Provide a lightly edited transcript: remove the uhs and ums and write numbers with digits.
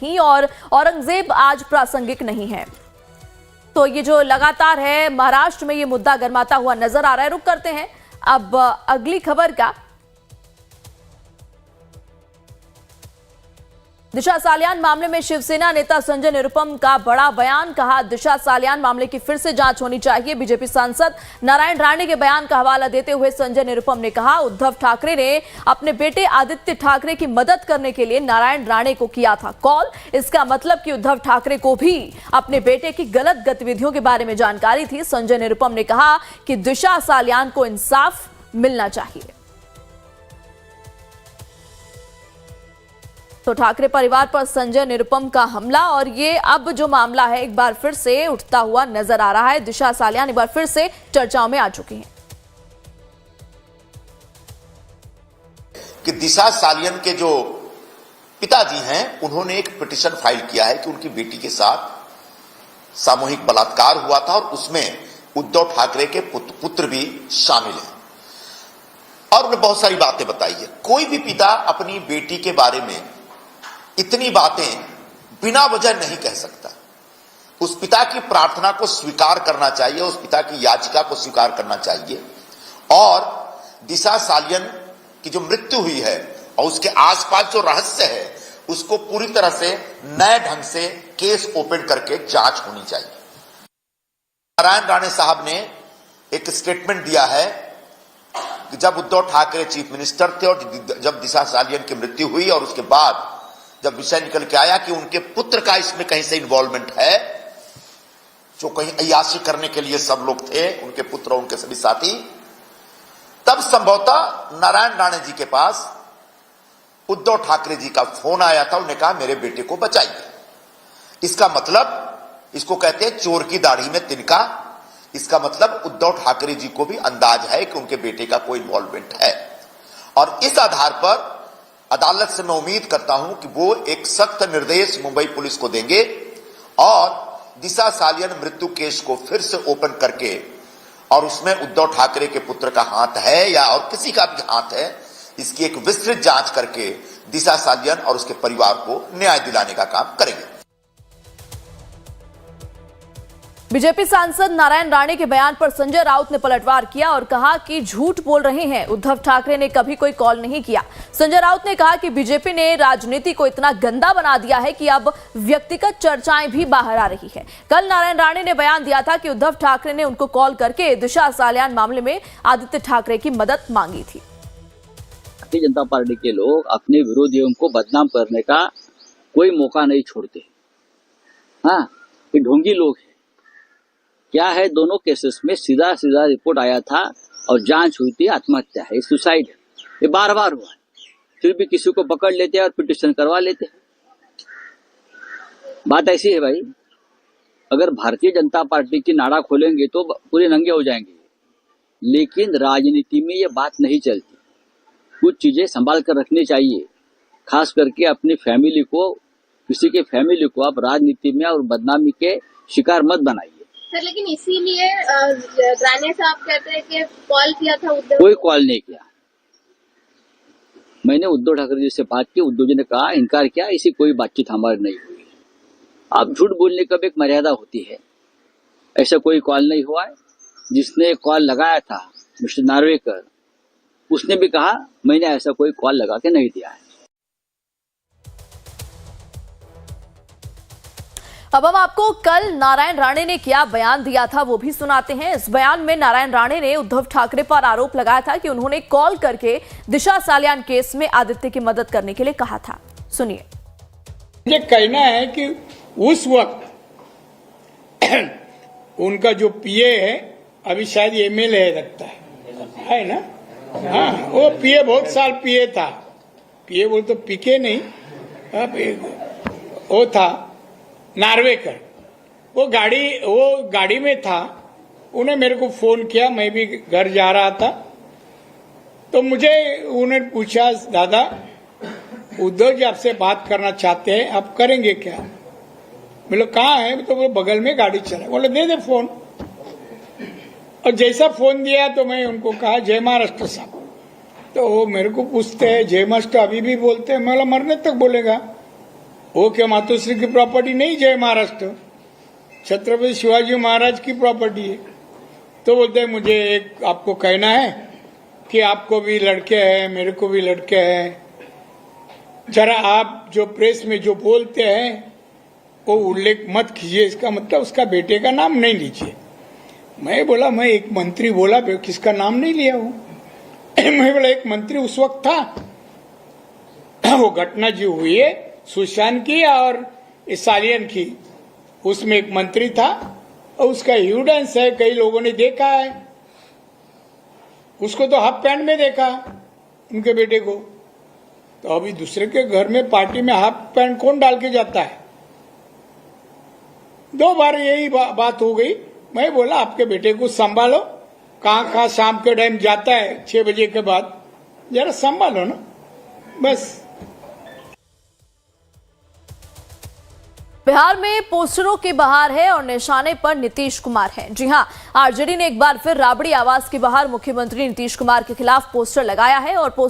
ही और औरंगजेब आज प्रासंगिक नहीं है। तो ये जो लगातार है महाराष्ट्र में ये मुद्दा गरमाता हुआ नजर आ रहा है। रुक करते हैं अब अगली खबर का। दिशा सालियान मामले में शिवसेना नेता संजय निरुपम का बड़ा बयान। कहा, दिशा सालियान मामले की फिर से जांच होनी चाहिए। बीजेपी सांसद नारायण राणे के बयान का हवाला देते हुए संजय निरुपम ने कहा, उद्धव ठाकरे ने अपने बेटे आदित्य ठाकरे की मदद करने के लिए नारायण राणे को किया था कॉल। इसका मतलब कि उद्धव ठाकरे को भी अपने बेटे की गलत गतिविधियों के बारे में जानकारी थी। संजय निरुपम ने कहा कि दिशा सालियान को इंसाफ मिलना चाहिए। तो ठाकरे परिवार पर संजय निरुपम का हमला और ये अब जो मामला है एक बार फिर से उठता हुआ नजर आ रहा है। दिशा सालियान एक बार फिर से चर्चाओं में आ चुकी हैं कि दिशा सालियान के जो पिताजी हैं उन्होंने एक पिटीशन फाइल किया है कि उनकी बेटी के साथ सामूहिक बलात्कार हुआ था और उसमें उद्धव ठाकरे के पुत्र भी शामिल हैं और उन्होंने बहुत सारी बातें बताई है। कोई भी पिता अपनी बेटी के बारे में इतनी बातें बिना वजह नहीं कह सकता। उस पिता की प्रार्थना को स्वीकार करना चाहिए, उस पिता की याचिका को स्वीकार करना चाहिए। और दिशा सालियान की जो मृत्यु हुई है और उसके आसपास जो रहस्य है उसको पूरी तरह से नए ढंग से केस ओपन करके जांच होनी चाहिए। नारायण राणे साहब ने एक स्टेटमेंट दिया है कि जब उद्धव ठाकरे चीफ मिनिस्टर थे और जब दिशा सालियान की मृत्यु हुई और उसके बाद जब विषय निकल के आया कि उनके पुत्र का इसमें कहीं से इन्वॉल्वमेंट है, जो कहीं अय्याशी करने के लिए सब लोग थे, उनके पुत्र और उनके सभी साथी, तब संभवतः नारायण राणे जी के पास उद्धव ठाकरे जी का फोन आया था। उन्होंने कहा मेरे बेटे को बचाइए। इसका मतलब, इसको कहते हैं चोर की दाढ़ी में तिनका। इसका मतलब उद्धव ठाकरे जी को भी अंदाज है कि उनके बेटे का कोई इन्वॉल्वमेंट है और इस आधार पर अदालत से मैं उम्मीद करता हूं कि वो एक सख्त निर्देश मुंबई पुलिस को देंगे और दिशा सालियान मृत्यु केस को फिर से ओपन करके और उसमें उद्धव ठाकरे के पुत्र का हाथ है या और किसी का भी हाथ है, इसकी एक विस्तृत जांच करके दिशा सालियान और उसके परिवार को न्याय दिलाने का काम करेंगे। बीजेपी सांसद नारायण राणे के बयान पर संजय राउत ने पलटवार किया और कहा कि झूठ बोल रहे हैं, उद्धव ठाकरे ने कभी कोई कॉल नहीं किया। संजय राउत ने कहा कि बीजेपी ने राजनीति को इतना गंदा बना दिया है कि अब व्यक्तिगत चर्चाएं भी बाहर आ रही है। कल नारायण राणे ने बयान दिया था कि उद्धव ठाकरे ने उनको कॉल करके दिशा सालियान मामले में आदित्य ठाकरे की मदद मांगी थी। भारतीय जनता पार्टी के लोग अपने विरोधियों को बदनाम करने का कोई मौका नहीं छोड़ते। हाँ, ये ढोंगी लोग हैं। क्या है, दोनों केसेस में सीधा सीधा रिपोर्ट आया था और जांच हुई थी, आत्महत्या है, सुसाइड है। ये बार बार हुआ है, फिर भी किसी को पकड़ लेते हैं और पिटीशन करवा लेते हैं। बात ऐसी है भाई, अगर भारतीय जनता पार्टी की नाड़ा खोलेंगे तो पूरे नंगे हो जाएंगे, लेकिन राजनीति में ये बात नहीं चलती। कुछ चीजें संभाल कर रखनी चाहिए, खास करके अपनी फैमिली को, किसी के फैमिली को आप राजनीति में और बदनामी के शिकार मत बनाइए। सर, लेकिन इसीलिए राणे साहब कहते हैं कि कॉल किया था उद्धव। कोई कॉल नहीं किया। मैंने उद्धव ठाकरे जी से बात की, उद्धव जी ने कहा, इनकार किया, ऐसी कोई बातचीत हमारी नहीं हुई। आप झूठ बोलने का भी एक मर्यादा होती है। ऐसा कोई कॉल नहीं हुआ है। जिसने कॉल लगाया था मिस्टर नार्वेकर, उसने भी कहा मैंने ऐसा कोई कॉल लगा के नहीं दिया है। अब हम आपको कल नारायण राणे ने क्या बयान दिया था वो भी सुनाते हैं। इस बयान में नारायण राणे ने उद्धव ठाकरे पर आरोप लगाया था कि उन्होंने कॉल करके दिशा सालियान केस में आदित्य की मदद करने के लिए कहा था। सुनिए। मुझे कहना है कि उस वक्त उनका जो पीए है, अभी शायद एमएलए लगता है ना? हाँ, वो पीए बहुत साल पीए था। पीए बोल तो पीके नहीं, वो था नार्वेकर। वो गाड़ी में था। उन्हें मेरे को फोन किया, मैं भी घर जा रहा था, तो मुझे उन्हें पूछा, दादा उद्धव जी आपसे बात करना चाहते हैं, आप करेंगे क्या? बोले कहाँ है? तो वो बगल में गाड़ी चला। बोले दे दे फोन। और जैसा फोन दिया तो मैं उनको कहा जय महाराष्ट्र साहब। तो वो मेरे को पूछते हैं जय महाराष्ट्र अभी भी बोलते हैं? मैं बोला मरने तक बोलेगा। वो क्या मातोश्री की प्रॉपर्टी नहीं, जय महाराष्ट्र छत्रपति शिवाजी महाराज की प्रॉपर्टी है। तो बोलते हैं मुझे एक आपको कहना है कि आपको भी लड़के हैं, मेरे को भी लड़के हैं, जरा आप जो प्रेस में जो बोलते हैं वो उल्लेख मत कीजिए, इसका मतलब उसका बेटे का नाम नहीं लीजिए। मैं बोला मैं एक मंत्री बोला, किसका नाम नहीं लिया हूं। मैं बोला एक मंत्री उस वक्त था, वो घटना जो हुई है सुशांत की और सालियन की, उसमें एक मंत्री था और उसका एविडेंस है, कई लोगों ने देखा है उसको, तो हाफ पैंट में देखा उनके बेटे को। तो अभी दूसरे के घर में पार्टी में हाफ पैंट कौन डाल के जाता है? 2 बार यही बात हो गई। मैं बोला आपके बेटे को संभालो, कहाँ शाम के टाइम जाता है 6 बजे के बाद, जरा संभालो ना बस। बिहार में पोस्टरों की बहार है और निशाने पर नीतीश कुमार है। जी हां, आरजेडी ने एक बार फिर राबड़ी आवास के बाहर मुख्यमंत्री नीतीश कुमार के खिलाफ पोस्टर लगाया है और पोस्टर